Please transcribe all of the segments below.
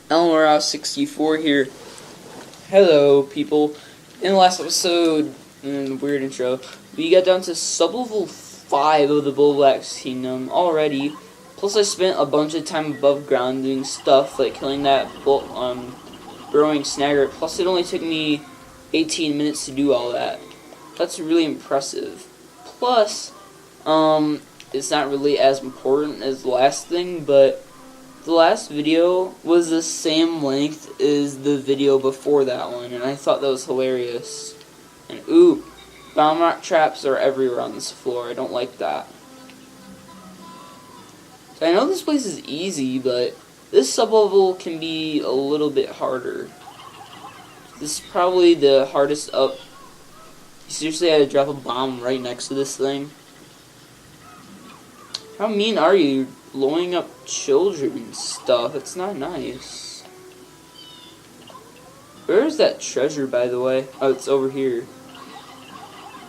Elmorouse64 here. Hello, people. In the last episode, weird intro, we got down to sublevel 5 of the Bullblack's Kingdom already. Plus, I spent a bunch of time above ground doing stuff like killing that burrowing snagger. Plus, it only took me 18 minutes to do all that. That's really impressive. Plus, it's not really as important as the last thing, but the last video was the same length as the video before that one, and I thought that was hilarious. And ooh, bomb rock traps are everywhere on this floor. I don't like that. So I know this place is easy, but this sublevel can be a little bit harder. This is probably the hardest up. You seriously had to drop a bomb right next to this thing? How mean are you? Blowing up children and stuff. It's not nice. Where is that treasure, by the way? Oh, it's over here.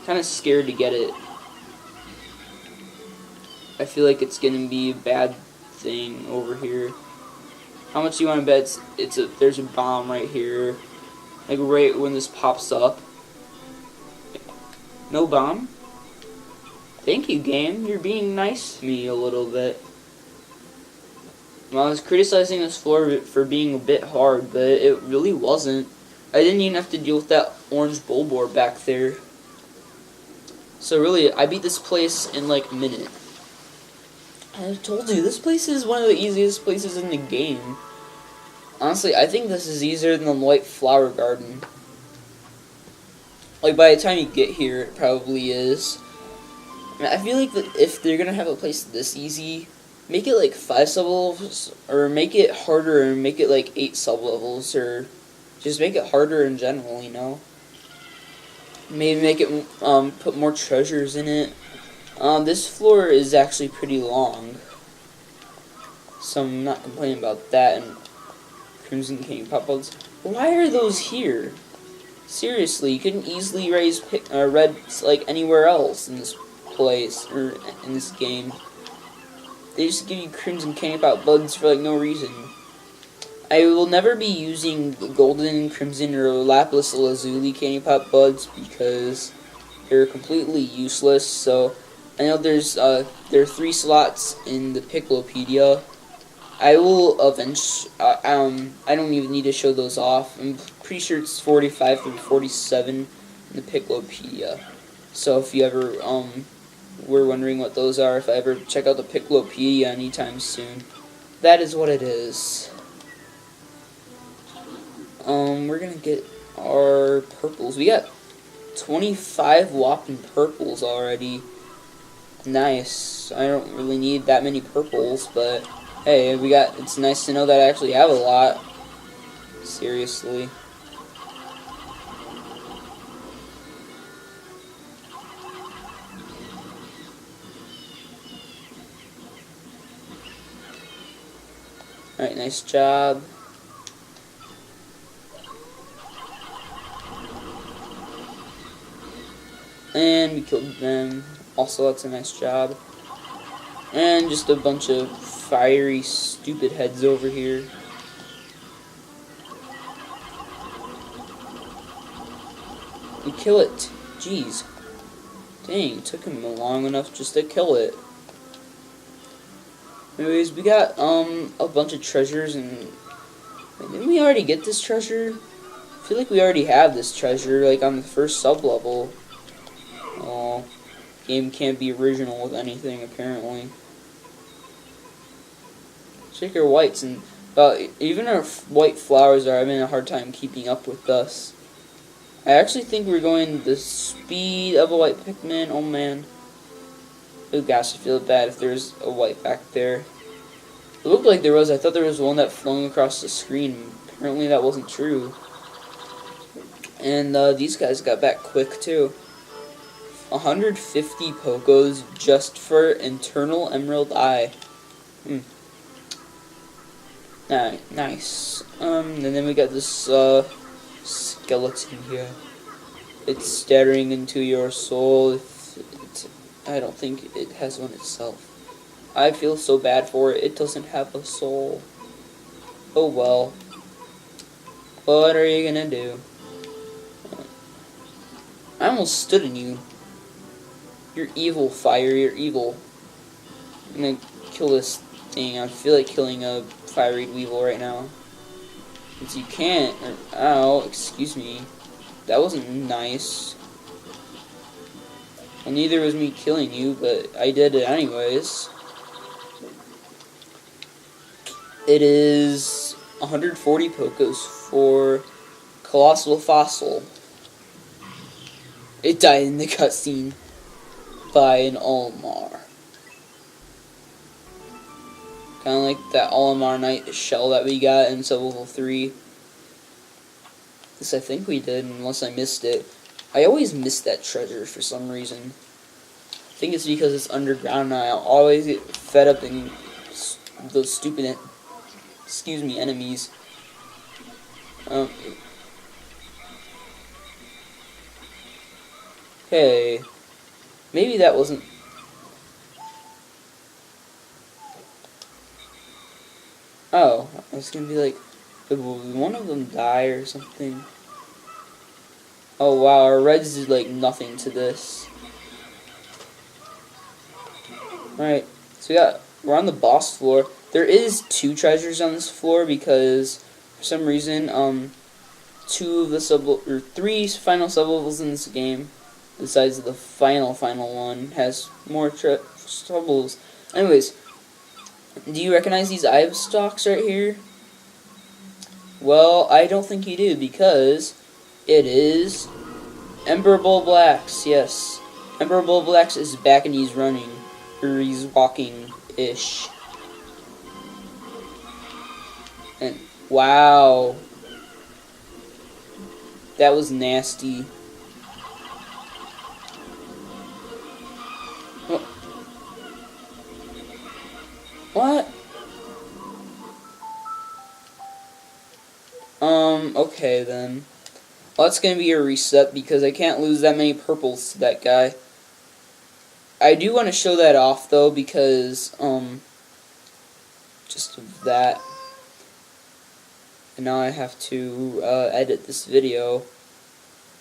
Kind of scared to get it. I feel like it's gonna be a bad thing over here. How much do you want to bet there's a bomb right here? Like right when this pops up. No bomb? Thank you, game. You're being nice to me a little bit. Well, I was criticizing this floor for being a bit hard, but it really wasn't. I didn't even have to deal with that orange bullboard back there. So really, I beat this place in like a minute. I told you, this place is one of the easiest places in the game. Honestly, I think this is easier than the White Flower Garden. Like, by the time you get here, it probably is. I feel like that if they're gonna have a place this easy, make it like 5 sublevels, or make it harder and make it like 8 sublevels, or just make it harder in general, you know? Maybe make it, put more treasures in it. This floor is actually pretty long, so I'm not complaining about that. And Crimson King pop-ups. Why are those here? Seriously, you couldn't easily raise reds like anywhere else in this place, or in this game. They just give you Crimson Candy Pop bugs for like no reason. I will never be using Golden, Crimson, or Lapis Lazuli Candy Pop bugs because they're completely useless. So I know there are 3 slots in the Picklopedia. I will eventually. I don't even need to show those off. I'm pretty sure it's 45 through 47 in the Picklopedia. So if you ever were wondering what those are, if I ever check out the Picklopedia anytime soon, that is what it is. We're gonna get our purples. We got 25 whopping purples already. Nice. I don't really need that many purples, but hey, it's nice to know that I actually have a lot. Seriously. Alright, nice job. And we killed them. Also, that's a nice job. And just a bunch of fiery, stupid heads over here. We kill it. Jeez. Dang, it took him long enough just to kill it. Anyways, we got a bunch of treasures, and didn't we already get this treasure? I feel like we already have this treasure, like on the first sub-level. Oh, game can't be original with anything, apparently. Check our whites, and even our white flowers are having a hard time keeping up with us. I actually think we're going the speed of a white Pikmin. Oh man. Oh gosh, I feel bad if there's a white back there. It looked like there was. I thought there was one that flung across the screen. Apparently that wasn't true. And these guys got back quick too. 150 Pokos just for internal Emerald Eye. Nice. And then we got this skeleton here. It's staring into your soul. I don't think it has one itself. I feel so bad for it. It doesn't have a soul. Oh well. What are you gonna do? I almost stood in you. You're evil, fire. You're evil. I'm gonna kill this thing. I feel like killing a fiery weevil right now. Since you can't. Ow, excuse me. That wasn't nice. Well, neither was me killing you, but I did it anyways. It is 140 Pokos for Colossal Fossil. It died in the cutscene by an Olimar. Kind of like that Olimar Knight shell that we got in Sub-Level 3. This I think we did, unless I missed it. I always miss that treasure for some reason. I think it's because it's underground and I always get fed up in those stupid, excuse me, enemies. Okay. Maybe that wasn't... Oh, I was gonna be like, did one of them die or something? Oh wow, our reds did like nothing to this. Alright, so we're on the boss floor. There is 2 treasures on this floor because for some reason, 3 final sub-levels in this game, besides the final one, has more sub-levels. Anyways, do you recognize these eye stalks right here? Well, I don't think you do, because it is Emperor Bull Blacks, yes. Emperor Bull Blacks is back and he's running. Or he's walking-ish. And, wow. That was nasty. What? Okay then. Well, that's gonna be a reset because I can't lose that many purples to that guy. I do want to show that off though because, just of that. And now I have to, edit this video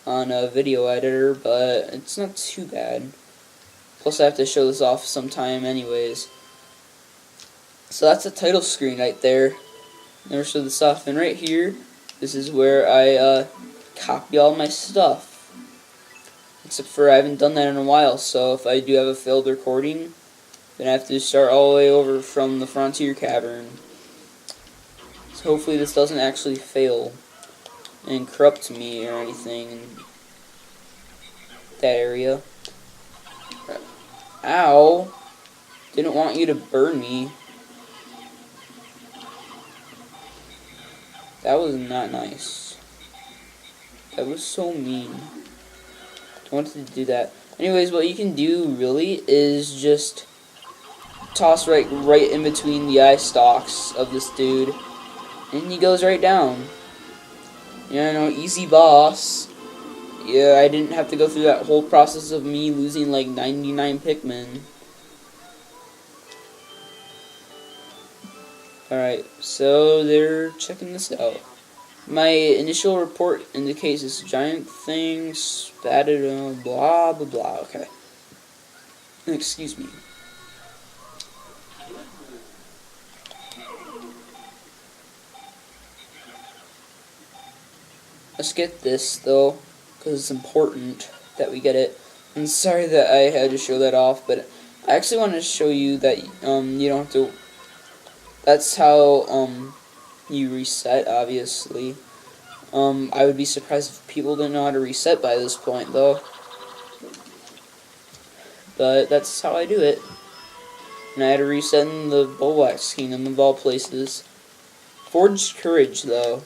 on a video editor, but it's not too bad. Plus I have to show this off sometime anyways. So that's the title screen right there. Never showed this off. And right here, this is where I copy all my stuff. Except for I haven't done that in a while, so if I do have a failed recording, then I have to start all the way over from the Frontier Cavern. So hopefully this doesn't actually fail and corrupt me or anything in that area. Ow! Didn't want you to burn me. That was not nice. That was so mean. I wanted to do that. Anyways, what you can do really is just toss right in between the eye stalks of this dude, and he goes right down. You know, easy boss. Yeah, I didn't have to go through that whole process of me losing like 99 Pikmin. Alright, so they're checking this out. My initial report indicates this giant thing spatted on blah blah blah. Okay. Excuse me. Let's get this though, because it's important that we get it. I'm sorry that I had to show that off, but I actually wanted to show you that you don't have to. That's how you reset, obviously. I would be surprised if people didn't know how to reset by this point, though. But that's how I do it. And I had to reset in the Bulwax Kingdom of all places. Forged Courage, though.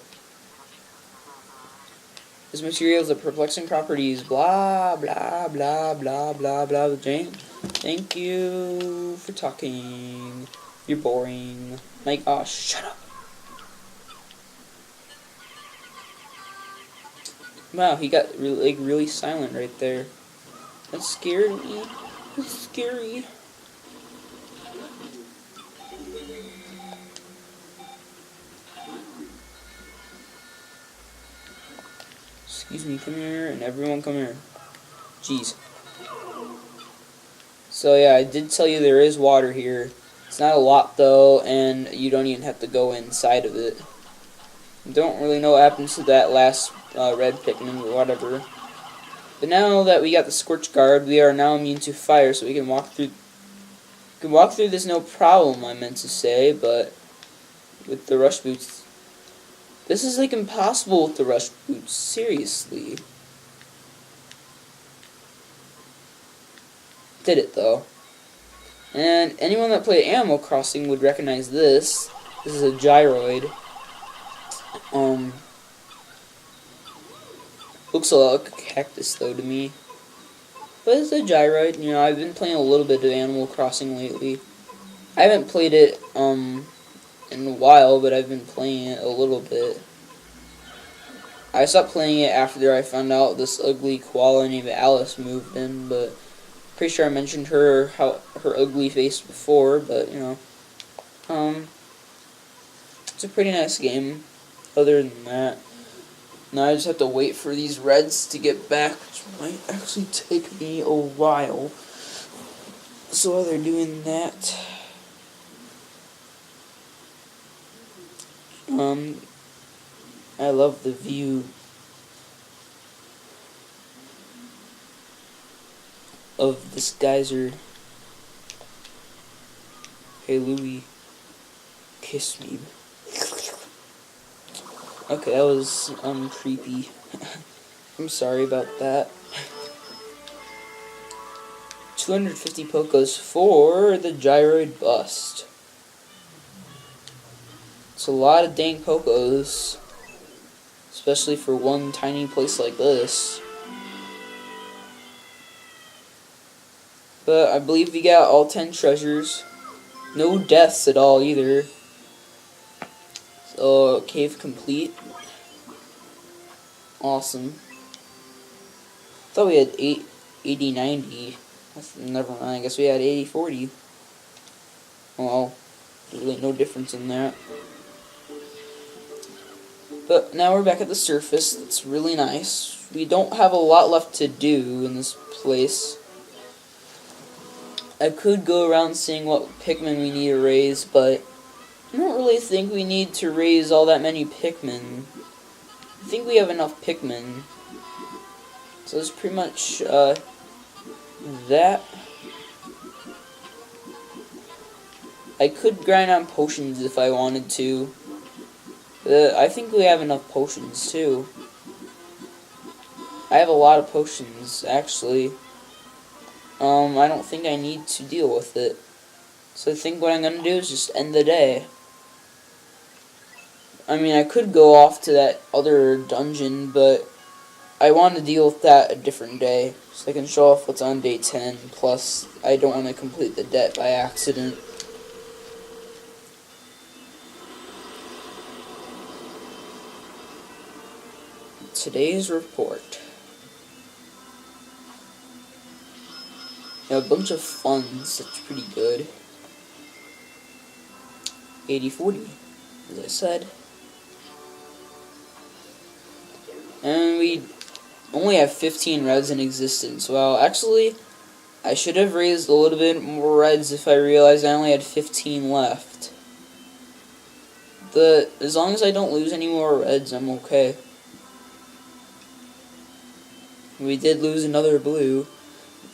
This material has perplexing properties. Blah, blah, blah, blah, blah, blah. Jane, thank you for talking. You're boring. My gosh, shut up. Wow, he got really silent right there. That scared me. That's scary. Excuse me, come here, and everyone come here. Jeez. So yeah, I did tell you there is water here. It's not a lot though, and you don't even have to go inside of it. Don't really know what happens to that last red Pikmin or whatever. But now that we got the Scorch Guard, we are now immune to fire, so we can walk through. Can walk through this no problem, I meant to say, but with the rush boots, this is like impossible with the rush boots. Seriously. Did it though. And anyone that played Animal Crossing would recognize this. This is a gyroid. Looks a lot like a cactus though to me. But it's a gyroid. You know, I've been playing a little bit of Animal Crossing lately. I haven't played it in a while, but I've been playing it a little bit. I stopped playing it after I found out this ugly koala named Alice moved in, but pretty sure I mentioned her ugly face before, but you know. It's a pretty nice game. Other than that, now I just have to wait for these reds to get back, which might actually take me a while. So while they're doing that, I love the view of this geyser. Hey Louie, kiss me. Okay, that was creepy. I'm sorry about that. 250 Pokos for the gyroid bust. It's a lot of dang Pokos, especially for one tiny place like this. But I believe we got all 10 treasures. No deaths at all either. So, cave complete. Awesome. Thought we had 80, 90. Never mind, I guess we had 80, 40. Well, there's really no difference in that. But now we're back at the surface. It's really nice. We don't have a lot left to do in this place. I could go around seeing what Pikmin we need to raise, but I don't really think we need to raise all that many Pikmin. I think we have enough Pikmin. So it's pretty much that. I could grind on potions if I wanted to. I think we have enough potions too. I have a lot of potions actually. I don't think I need to deal with it. So I think what I'm gonna do is just end the day. I mean, I could go off to that other dungeon, but I want to deal with that a different day, so I can show off what's on day 10, plus I don't want to complete the debt by accident. Today's report. A bunch of funds, that's pretty good. 80-40, as I said. And we only have 15 reds in existence. Well, actually, I should have raised a little bit more reds if I realized I only had 15 left. As long as I don't lose any more reds, I'm okay. We did lose another blue.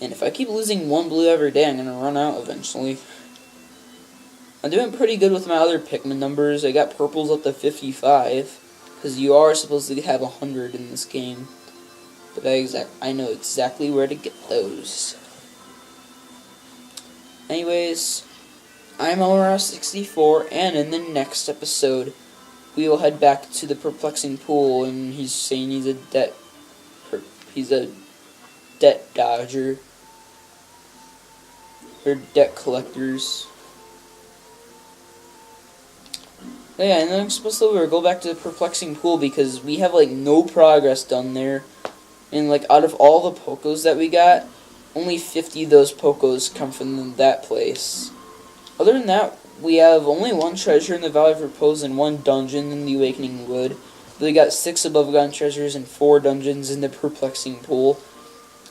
And if I keep losing one blue every day, I'm going to run out eventually. I'm doing pretty good with my other Pikmin numbers. I got purples up to 55. Because you are supposed to have 100 in this game. But I know exactly where to get those. Anyways, I'm Elmar64, and in the next episode, we will head back to the perplexing pool, and he's saying he's a debt dodger. Or debt collectors. Yeah, and then I'm supposed to go back to the perplexing pool because we have like no progress done there. And like out of all the Pokos that we got, only 50 of those Pokos come from that place. Other than that, we have only one treasure in the Valley of Repose and one dungeon in the Awakening Wood. They got 6 above ground treasures and 4 dungeons in the perplexing pool.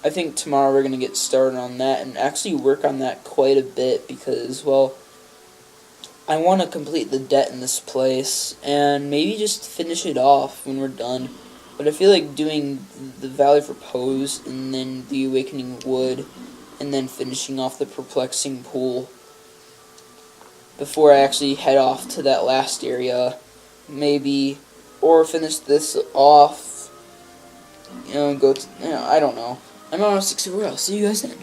I think tomorrow we're going to get started on that and actually work on that quite a bit because, well, I want to complete the debt in this place and maybe just finish it off when we're done. But I feel like doing the Valley of Repose and then the Awakening Wood and then finishing off the perplexing pool before I actually head off to that last area, maybe, or finish this off, go to, I don't know. I'm on 64. I'll see you guys then.